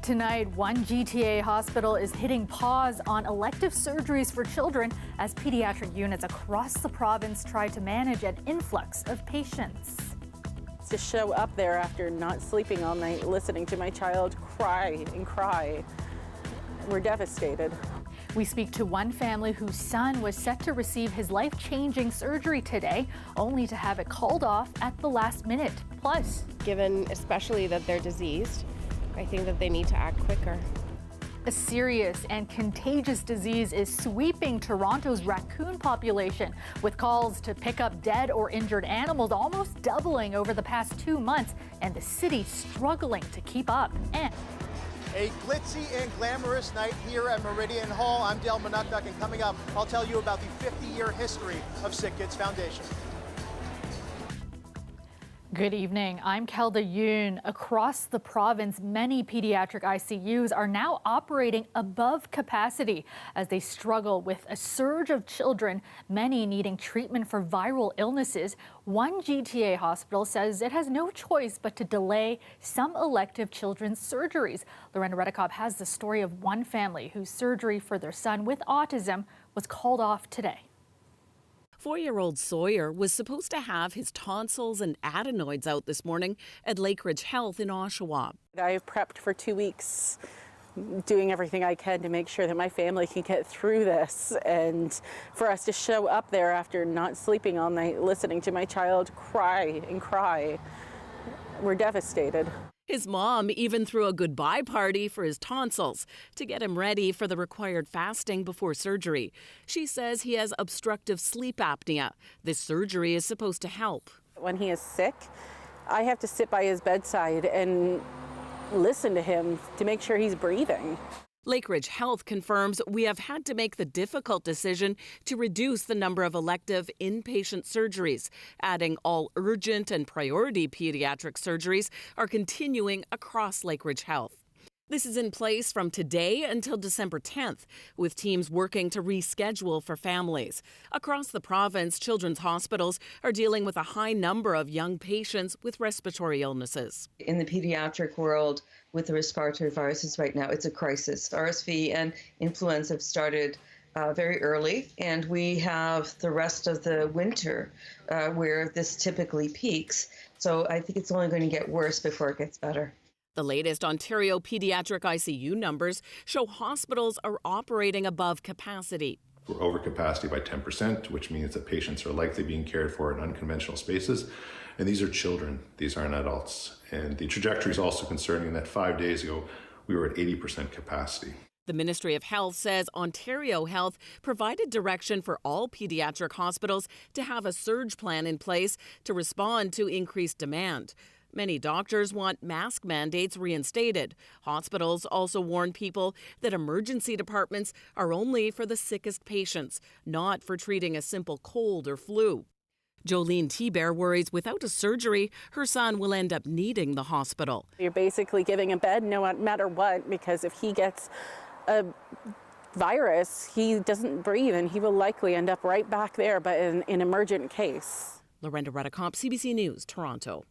Tonight, one GTA hospital is hitting pause on elective surgeries for children as pediatric units across the province try to manage an influx of patients. To show up there after not sleeping all night, listening to my child cry and cry, we're devastated. We speak to one family whose son was set to receive his life-changing surgery today, only to have it called off at the last minute. Plus, given especially that they're diseased, I think that they need to act quicker. a serious and contagious disease is sweeping Toronto's raccoon population, with calls to pick up dead or injured animals almost doubling over the past 2 months, and the city struggling to keep up. And a glitzy and glamorous night here at Meridian Hall. I'm Dale Manukduk, and coming up, I'll tell you about the 50-year history of Sick Kids Foundation. Good evening. I'm Kelda Yoon. Across the province, many pediatric ICUs are now operating above capacity as they struggle with a surge of children, many needing treatment for viral illnesses. One GTA hospital says it has no choice but to delay some elective children's surgeries. Lorena Redekop has the story of one family whose surgery for their son with autism was called off today. 4-year-old Sawyer was supposed to have his tonsils and adenoids out this morning at Lakeridge Health in Oshawa. I've prepped for 2 weeks, doing everything I can to make sure that my family can get through this, and for us to show up there after not sleeping all night, listening to my child cry and cry, we're devastated. His mom even threw a goodbye party for his tonsils to get him ready for the required fasting before surgery. She says he has obstructive sleep apnea. This surgery is supposed to help. When he is sick, I have to sit by his bedside and listen to him to make sure he's breathing. Lakeridge Health confirms we have had to make the difficult decision to reduce the number of elective inpatient surgeries, adding all urgent and priority pediatric surgeries are continuing across Lakeridge Health. This is in place from today until December 10th, with teams working to reschedule for families. Across the province, children's hospitals are dealing with a high number of young patients with respiratory illnesses. In the pediatric world, with the respiratory viruses right now, it's a crisis. RSV and influenza have started very early, and we have the rest of the winter where this typically peaks. So I think it's only going to get worse before it gets better. The latest Ontario pediatric ICU numbers show hospitals are operating above capacity. We're over capacity by 10%, which means that patients are likely being cared for in unconventional spaces. And these are children, these aren't adults. And the trajectory is also concerning that 5 days ago, we were at 80% capacity. The Ministry of Health says Ontario Health provided direction for all pediatric hospitals to have a surge plan in place to respond to increased demand. Many doctors want mask mandates reinstated. Hospitals also warn people that emergency departments are only for the sickest patients, not for treating a simple cold or flu. Jolene T-Bear worries without a surgery, her son will end up needing the hospital. You're basically giving a bed no matter what, because if he gets a virus, he doesn't breathe and he will likely end up right back there, but in an emergent case. Lorena Redekop, CBC News, Toronto.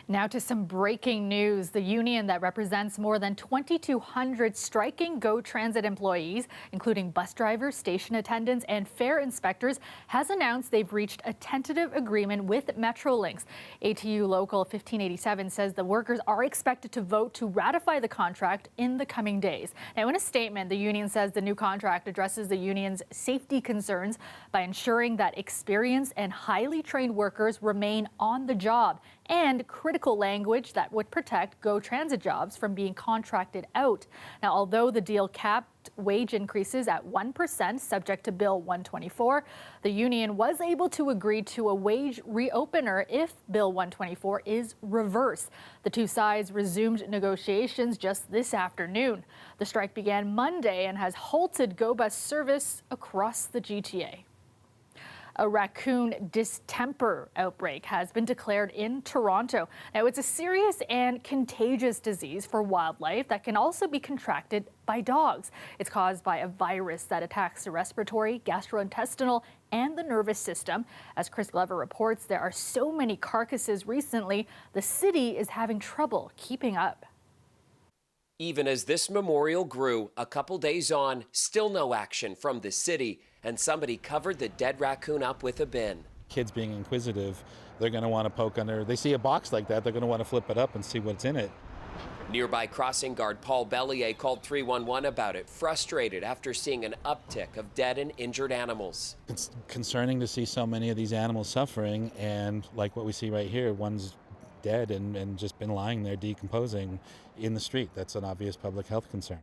Now to some breaking news. The union that represents more than 2,200 striking GO Transit employees, including bus drivers, station attendants, and fare inspectors, has announced they've reached a tentative agreement with Metrolinx. ATU Local 1587 says the workers are expected to vote to ratify the contract in the coming days. Now, in a statement, the union says the new contract addresses the union's safety concerns by ensuring that experienced and highly trained workers remain on the job, and critical language that would protect GO Transit jobs from being contracted out. Now, although the deal capped wage increases at 1% subject to Bill 124, the union was able to agree to a wage reopener if Bill 124 is reversed. The two sides resumed negotiations just this afternoon. The strike began Monday and has halted GO bus service across the GTA. A raccoon distemper outbreak has been declared in Toronto. Now, it's a serious and contagious disease for wildlife that can also be contracted by dogs. It's caused by a virus that attacks the respiratory, gastrointestinal, and the nervous system. As Chris Glover reports, there are so many carcasses recently, the city is having trouble keeping up. Even as this memorial grew, a couple days on, still no action from the city, and somebody covered the dead raccoon up with a bin. Kids being inquisitive, they're going to want to poke under. They see a box like that, they're going to want to flip it up and see what's in it. Nearby crossing guard Paul Bellier called 311 about it, frustrated after seeing an uptick of dead and injured animals. It's concerning to see so many of these animals suffering, and like what we see right here, one's dead and just been lying there decomposing in the street. That's an obvious public health concern.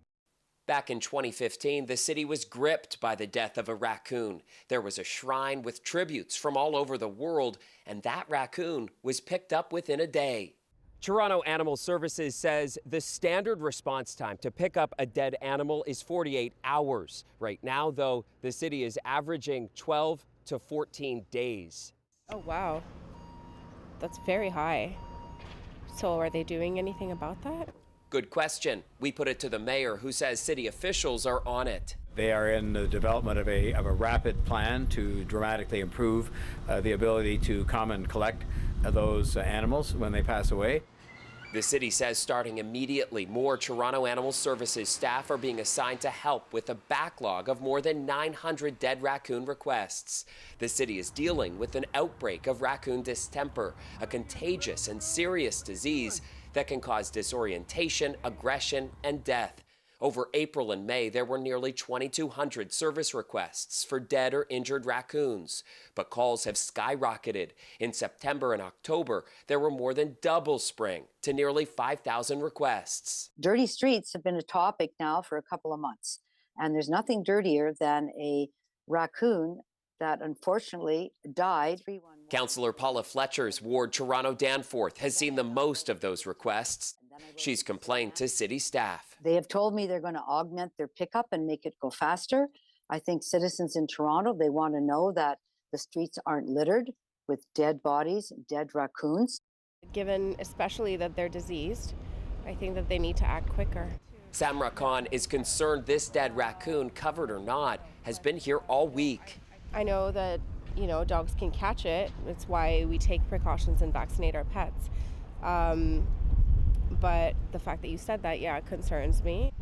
Back in 2015, the city was gripped by the death of a raccoon. There was a shrine with tributes from all over the world, and that raccoon was picked up within a day. Toronto Animal Services says the standard response time to pick up a dead animal is 48 hours. Right now, though, the city is averaging 12 to 14 days. Oh, wow. That's very high. So are they doing anything about that? Good question. We put it to the mayor, who says city officials are on it. They are in the development of a rapid plan to dramatically improve the ability to come and collect those animals when they pass away. The city says starting immediately, more Toronto Animal Services staff are being assigned to help with a backlog of more than 900 dead raccoon requests. The city is dealing with an outbreak of raccoon distemper, a contagious and serious disease that can cause disorientation, aggression, and death. Over April and May, there were nearly 2,200 service requests for dead or injured raccoons, but calls have skyrocketed. In September and October, there were more than double spring to nearly 5,000 requests. Dirty streets have been a topic now for a couple of months, and there's nothing dirtier than a raccoon that unfortunately died. Councillor Paula Fletcher's ward, Toronto Danforth, has seen the most of those requests. She's complained to city staff. They have told me they're going to augment their pickup and make it go faster. I think citizens in Toronto, they want to know that the streets aren't littered with dead bodies, dead raccoons. Given especially that they're diseased, I think that they need to act quicker. Samra Khan is concerned this dead raccoon, covered or not, has been here all week. I know that, dogs can catch it. It's why we take precautions and vaccinate our pets. But the fact that you said that, yeah, it concerns me.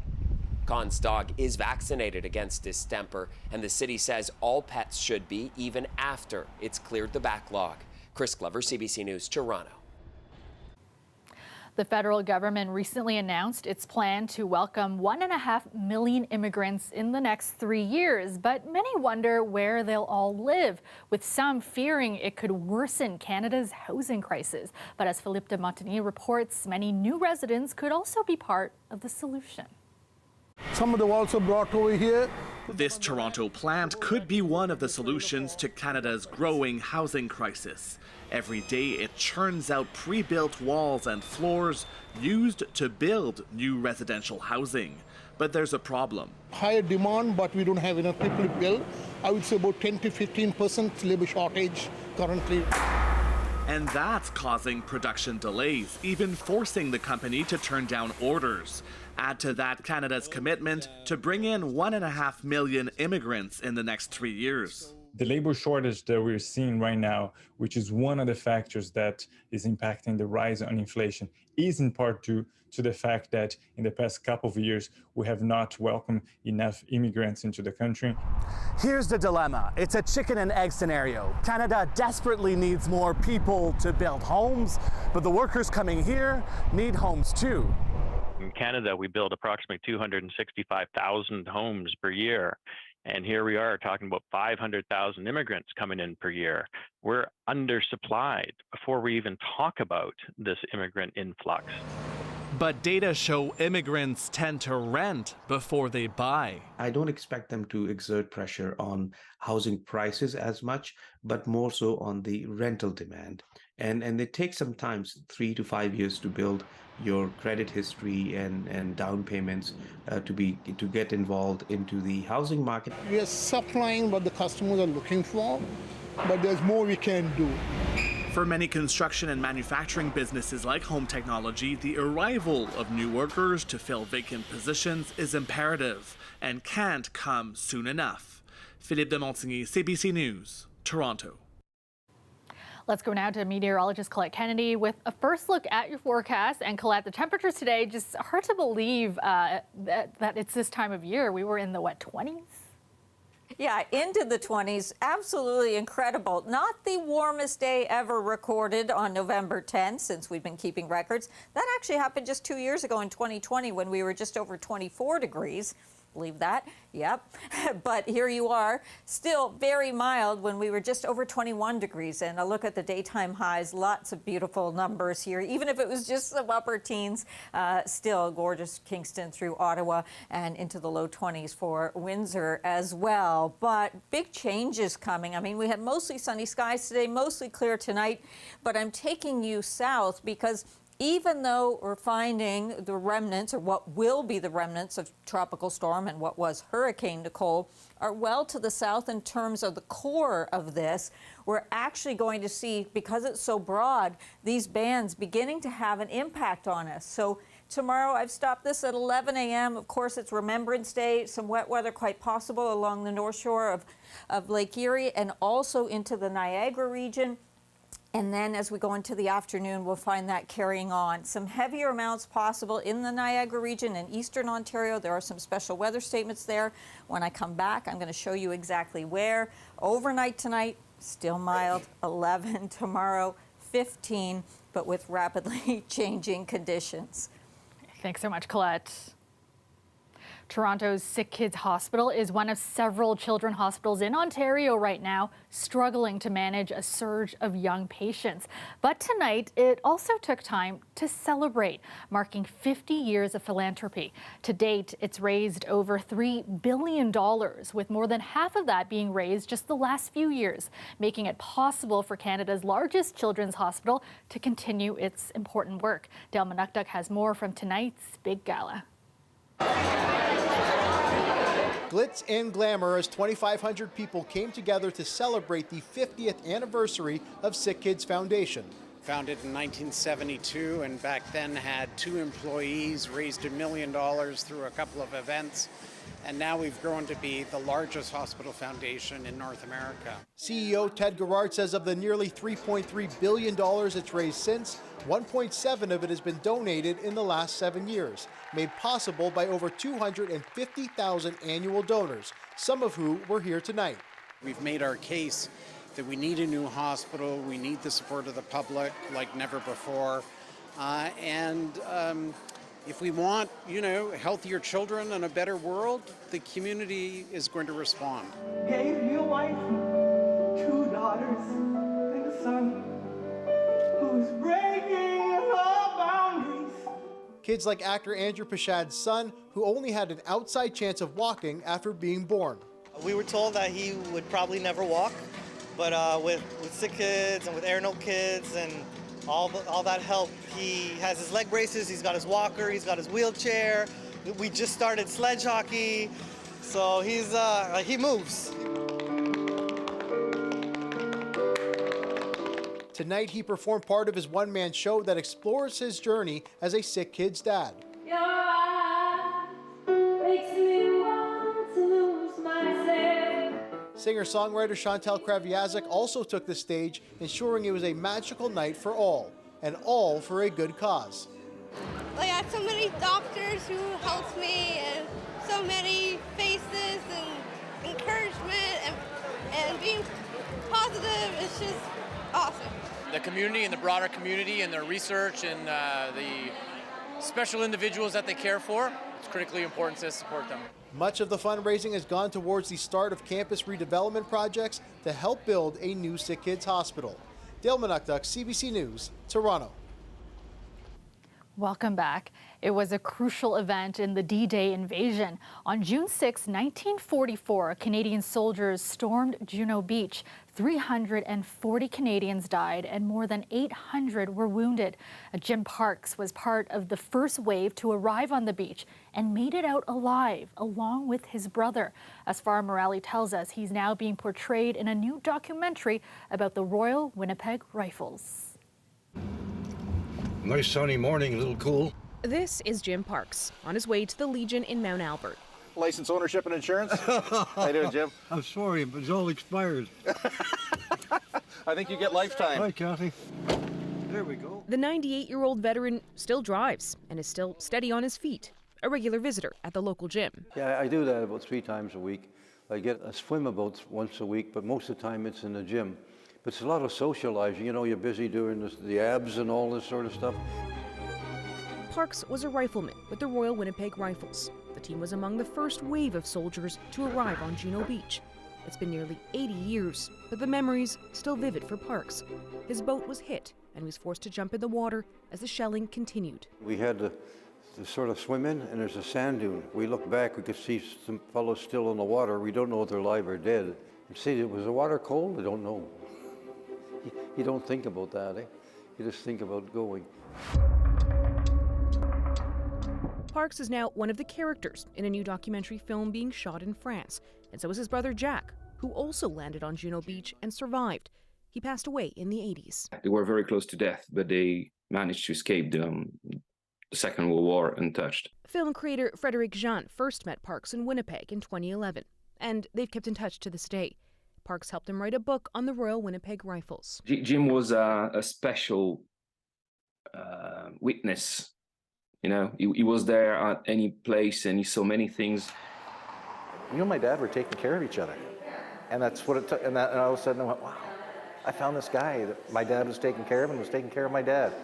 Khan's dog is vaccinated against distemper, and the city says all pets should be, even after it's cleared the backlog. Chris Glover, CBC News, Toronto. The federal government recently announced its plan to welcome 1.5 million immigrants in the next 3 years, but many wonder where they'll all live, with some fearing it could worsen Canada's housing crisis. But as Philippe de Montigny reports, many new residents could also be part of the solution. Some of them also brought over here. This Toronto plant could be one of the solutions to Canada's growing housing crisis. Every day it churns out pre-built walls and floors used to build new residential housing. But there's a problem. Higher demand, but we don't have enough people to build. I would say about 10 to 15% labor shortage currently. And that's causing production delays, even forcing the company to turn down orders. Add to that Canada's commitment to bring in 1.5 million immigrants in the next 3 years. The labor shortage that we're seeing right now, which is one of the factors that is impacting the rise on inflation, is in part due to the fact that in the past couple of years, we have not welcomed enough immigrants into the country. Here's the dilemma. It's a chicken and egg scenario. Canada desperately needs more people to build homes, but the workers coming here need homes too. In Canada, we build approximately 265,000 homes per year. And here we are talking about 500,000 immigrants coming in per year. We're undersupplied before we even talk about this immigrant influx. But data show immigrants tend to rent before they buy. I don't expect them to exert pressure on housing prices as much, but more so on the rental demand. And it takes sometimes 3 to 5 years to build your credit history and down payments to get involved into the housing market. We are supplying what the customers are looking for, but there's more we can do. For many construction and manufacturing businesses like Home Technology, the arrival of new workers to fill vacant positions is imperative and can't come soon enough. Philippe de Montigny, CBC News, Toronto. Let's go now to meteorologist Colette Kennedy with a first look at your forecast. And Colette, the temperatures today, just hard to believe that it's this time of year. We were in the, 20s? Yeah, into the 20s. Absolutely incredible. Not the warmest day ever recorded on November 10th, since we've been keeping records. That actually happened just 2 years ago in 2020 when we were just over 24 degrees. Believe that? Yep. But here you are, still very mild when we were just over 21 degrees. And a look at the daytime highs, lots of beautiful numbers here. Even if it was just some upper teens, still gorgeous Kingston through Ottawa and into the low 20s for Windsor as well. But big changes coming. I mean, we had mostly sunny skies today, mostly clear tonight. But I'm taking you south because even though we're finding the remnants, or what will be the remnants of Tropical Storm and what was Hurricane Nicole, are well to the south in terms of the core of this, we're actually going to see, because it's so broad, these bands beginning to have an impact on us. So tomorrow, I've stopped this at 11 a.m. Of course, it's Remembrance Day, some wet weather quite possible along the north shore of Lake Erie and also into the Niagara region. And then as we go into the afternoon, we'll find that carrying on. Some heavier amounts possible in the Niagara region and eastern Ontario. There are some special weather statements there. When I come back, I'm going to show you exactly where. Overnight tonight, still mild, 11 tomorrow, 15, but with rapidly changing conditions. Thanks so much, Colette. Toronto's Sick Kids Hospital is one of several children's hospitals in Ontario right now struggling to manage a surge of young patients. But tonight, it also took time to celebrate, marking 50 years of philanthropy. To date, it's raised over $3 billion, with more than half of that being raised just the last few years, making it possible for Canada's largest children's hospital to continue its important work. Dale Manukduk has more from tonight's big gala. Glitz and glamour as 2,500 people came together to celebrate the 50th anniversary of Sick Kids Foundation. Founded in 1972 and back then had 2 employees, raised $1 million through a couple of events. And now we've grown to be the largest hospital foundation in North America. CEO Ted Gerard says of the nearly $3.3 billion it's raised since, 1.7 of it has been donated in the last 7 years, made possible by over 250,000 annual donors, some of who were here tonight. We've made our case that we need a new hospital, we need the support of the public like never before, if we want, healthier children and a better world, the community is going to respond. Gave you a wife, 2 daughters, and a son who's breaking all boundaries. Kids like actor Andrew Pashad's son, who only had an outside chance of walking after being born. We were told that he would probably never walk, but with Sick Kids and with Air Kids and all that help, he has his leg braces, he's got his walker, he's got his wheelchair. We just started sledge hockey, so he moves. Tonight, he performed part of his one-man show that explores his journey as a sick kid's dad. Your eyes makes me want to lose myself. Singer-songwriter Chantal Kraviazik also took the stage, ensuring it was a magical night for all, and all for a good cause. I had so many doctors who helped me, and so many faces and encouragement and being positive. It's just awesome. The community and the broader community and their research and the special individuals that they care for, it's critically important to support them. Much of the fundraising has gone towards the start of campus redevelopment projects to help build a new Sick Kids hospital. Dale Manukduk, CBC News, Toronto. Welcome back. It was a crucial event in the D-Day invasion. On June 6, 1944, Canadian soldiers stormed Juno Beach. 340 Canadians died and more than 800 were wounded. Jim Parks was part of the first wave to arrive on the beach and made it out alive, along with his brother. As Farah Morelli tells us, he's now being portrayed in a new documentary about the Royal Winnipeg Rifles. Nice sunny morning, a little cool. This is Jim Parks on his way to the Legion in Mount Albert. License, ownership, and insurance. How you doing, Jim? I'm sorry, but it's all expired. I think you get lifetime. Hi, Kathy. There we go. The 98-year-old veteran still drives and is still steady on his feet, a regular visitor at the local gym. Yeah, I do that about 3 times a week. I get a swim about once a week, but most of the time it's in the gym. But it's a lot of socializing. You know, you're busy doing the abs and all this sort of stuff. Parks was a rifleman with the Royal Winnipeg Rifles. The team was among the first wave of soldiers to arrive on Juno Beach. It's been nearly 80 years, but the memories still vivid for Parks. His boat was hit and he was forced to jump in the water as the shelling continued. We had to sort of swim in, and there's a sand dune. We look back, we could see some fellows still in the water. We don't know if they're alive or dead. And see, was the water cold? I don't know. You don't think about that, eh? You just think about going. Parks is now one of the characters in a new documentary film being shot in France, and so is his brother Jack, who also landed on Juno Beach and survived. He passed away in the 80s. They were very close to death, but they managed to escape the Second World War untouched. Film creator Frédéric Jean first met Parks in Winnipeg in 2011, and they've kept in touch to this day. Parks helped him write a book on the Royal Winnipeg Rifles. Jim was a special witness. You know, he was there at any place and he saw many things. You and my dad were taking care of each other. And that's what it took. And all of a sudden I went, wow, I found this guy that my dad was taking care of and was taking care of my dad.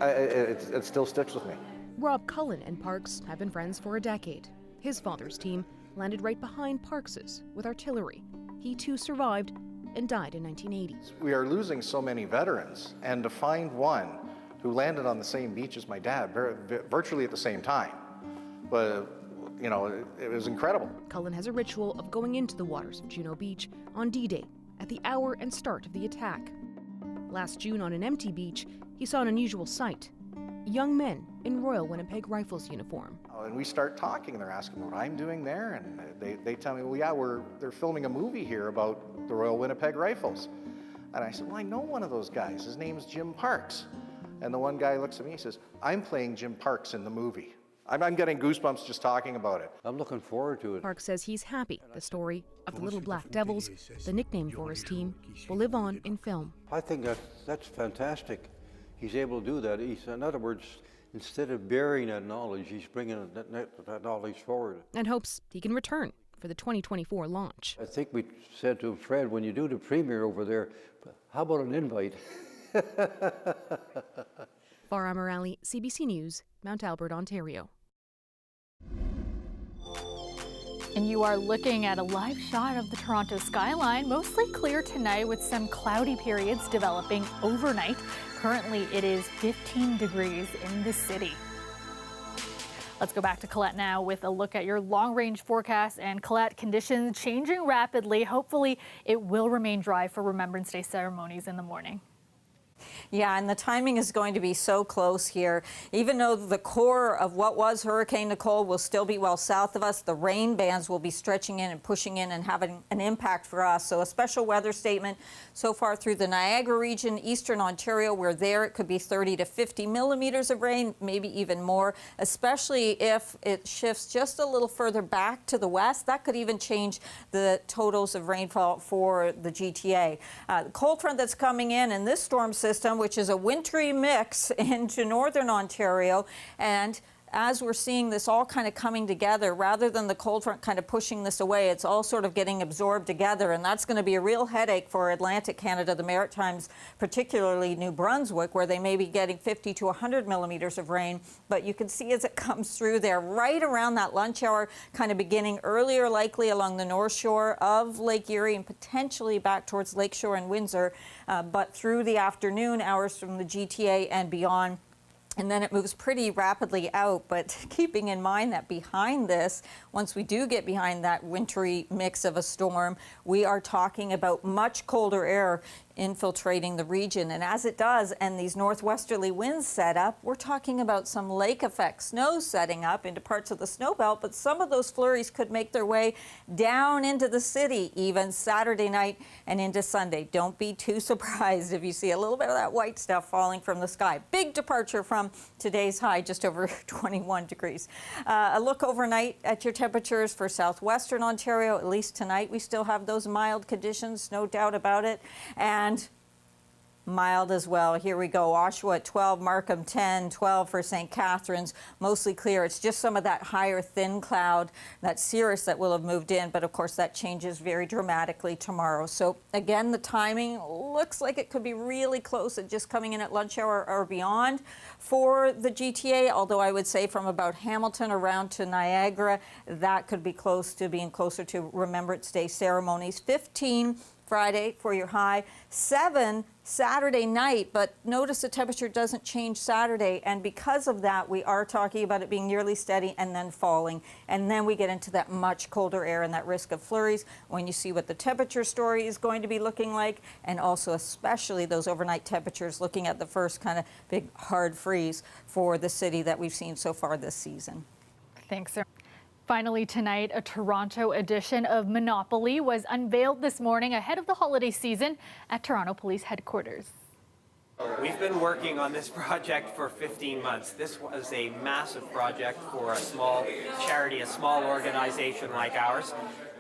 It still sticks with me. Rob Cullen and Parks have been friends for a decade. His father's team landed right behind Parks's with artillery. He too survived and died in 1980. We are losing so many veterans, and to find one who landed on the same beach as my dad, virtually at the same time, but you know, it was incredible. Cullen has a ritual of going into the waters of Juno Beach on D-Day at the hour and start of the attack. Last June on an empty beach, he saw an unusual sight. Young men in Royal Winnipeg Rifles uniform. And we start talking, and they're asking what I'm doing there, and they tell me, well, yeah, they're filming a movie here about the Royal Winnipeg Rifles. And I said, well, I know one of those guys. His name's Jim Parks. And the one guy looks at me, he says, I'm playing Jim Parks in the movie. I'm getting goosebumps just talking about it. I'm looking forward to it. Parks says he's happy the story of the Little Black Devils, the nickname for his team, will live on in film. I think that's fantastic. He's able to do that. In other words, instead of burying that knowledge, he's bringing that knowledge forward. And hopes he can return for the 2024 launch. I think we said to him, Fred, when you do the premiere over there, how about an invite? Farah Morali, CBC News, Mount Albert, Ontario. And you are looking at a live shot of the Toronto skyline, mostly clear tonight with some cloudy periods developing overnight. Currently, it is 15 degrees in the city. Let's go back to Colette now with a look at your long-range forecast. And Colette, conditions changing rapidly. Hopefully, it will remain dry for Remembrance Day ceremonies in the morning. Yeah, and the timing is going to be so close here. Even though the core of what was Hurricane Nicole will still be well south of us, the rain bands will be stretching in and pushing in and having an impact for us. So a special weather statement so far through the Niagara region, eastern Ontario. We're there. It could be 30 to 50 millimeters of rain, maybe even more, especially if it shifts just a little further back to the west. That could even change the totals of rainfall for the GTA. The cold front that's coming in and this storm system, which is a wintry mix into northern Ontario, and as we're seeing this all kind of coming together, rather than the cold front kind of pushing this away, it's all sort of getting absorbed together, and that's going to be a real headache for Atlantic Canada, the Maritimes, particularly New Brunswick, where they may be getting 50 to 100 millimeters of rain. But you can see as it comes through there, right around that lunch hour, kind of beginning earlier, likely along the north shore of Lake Erie and potentially back towards Lakeshore and Windsor, but through the afternoon hours from the GTA and beyond. And then it moves pretty rapidly out, but keeping in mind that behind this, once we do get behind that wintry mix of a storm, we are talking about much colder air infiltrating the region. And as it does, and these northwesterly winds set up, we're talking about some lake effect snow setting up into parts of the snow belt, but some of those flurries could make their way down into the city, even Saturday night and into Sunday. Don't be too surprised if you see a little bit of that white stuff falling from the sky. Big departure from from today's high, just over 21 degrees. A look overnight at your temperatures for southwestern Ontario. At least tonight we still have those mild conditions, no doubt about it. And mild as well. Here we go. Oshawa at 12, Markham 10, 12 for St. Catharines. Mostly clear. It's just some of that higher thin cloud, that cirrus that will have moved in, but of course that changes very dramatically tomorrow. So again, the timing looks like it could be really close at just coming in at lunch hour or beyond for the GTA, although I would say from about Hamilton around to Niagara, that could be close to being closer to Remembrance Day ceremonies. 15 Friday for your high, 7 Saturday night, but notice the temperature doesn't change Saturday, and because of that, we are talking about it being nearly steady and then falling, and then we get into that much colder air and that risk of flurries when you see what the temperature story is going to be looking like, and also especially those overnight temperatures, looking at the first kind of big hard freeze for the city that we've seen so far this season. Thanks, sir. Finally tonight, a Toronto edition of Monopoly was unveiled this morning ahead of the holiday season at Toronto Police Headquarters. We've been working on this project for 15 months. This was a massive project for a small charity, a small organization like ours.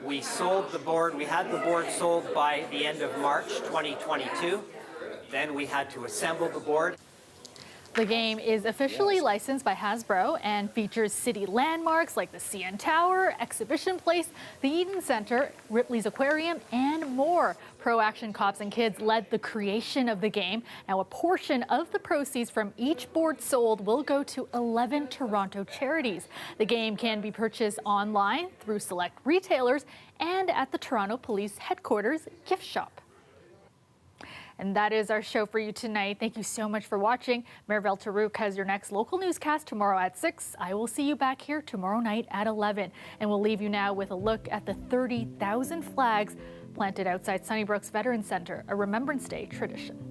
We sold the board, we had the board sold by the end of March 2022. Then we had to assemble the board. The game is officially licensed by Hasbro and features city landmarks like the CN Tower, Exhibition Place, the Eden Center, Ripley's Aquarium, and more. Pro Action Cops and Kids led the creation of the game. Now, a portion of the proceeds from each board sold will go to 11 Toronto charities. The game can be purchased online through select retailers and at the Toronto Police Headquarters gift shop. And that is our show for you tonight. Thank you so much for watching. Maribel Tarouk has your next local newscast tomorrow at 6. I will see you back here tomorrow night at 11. And we'll leave you now with a look at the 30,000 flags planted outside Sunnybrook's Veterans Center, a Remembrance Day tradition.